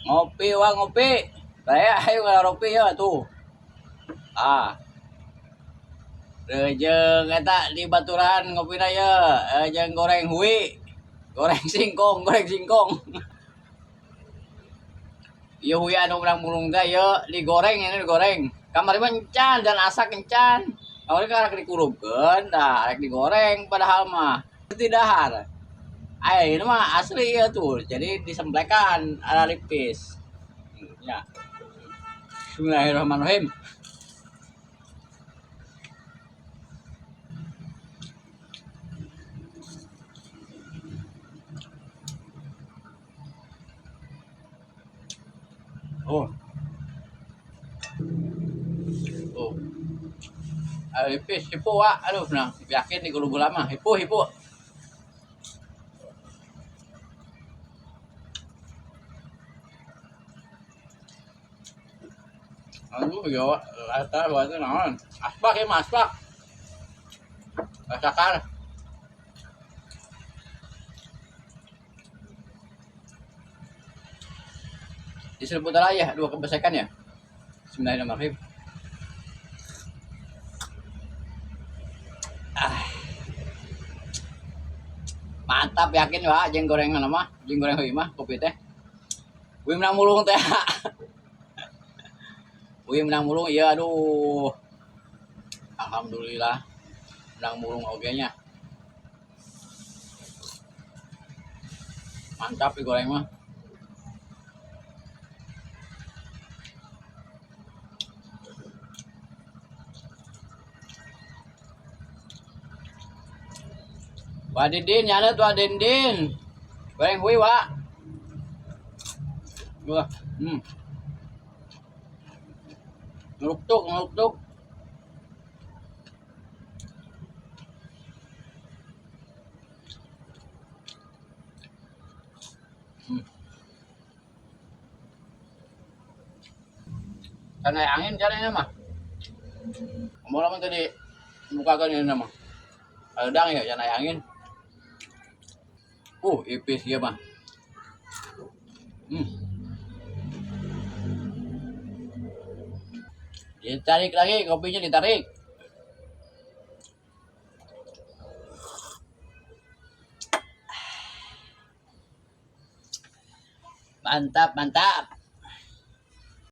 Ngopi wah ngopi. Saya ayo ngopi ya tuh. Ah, jeung eta di baturan ngopina ya, jeung goreng hui. Goreng singkong, goreng singkong. Ieu hui anu urang mulung teh ye digoreng ini digoreng. Kamari mah encan dan asak encan. Kamari kan rek dikurupkeun, da rek digoreng padahal mah teu dahar. Ini mah asli ya tuh, jadi disembelihkan ada lipis. Ya. Bismillahirrahmanirrahim. Oh, oh. Lipis, hipo wa. Aduh, nah, yakin di gulu lama. Hipo, hipo. Aduh, yo, lata waktu naon. Aspak ya, aspak. Rasakan. Disebut ya, dua kebesakan ya. Bismillahirrahmanirrahim. Mantap yakin wa jeung gorengan mah, jeung goreng heuh mah kopi teh. Wi menang mulung teh. Wi menang mulung iya aduh. Alhamdulillah. Menang mulung oge nya. Mantap goreng mah. Wah Dindin, nyana tuh Dindin. Goreng hui wa. Wah, ngeluktuk, ngeluktuk. Karena angin caranya mah. Mau lama tadi bukakan ini nama. Adang ya caranya angin. Ipis ya mah. Ditarik lagi, kopinya ditarik. Mantap, mantap.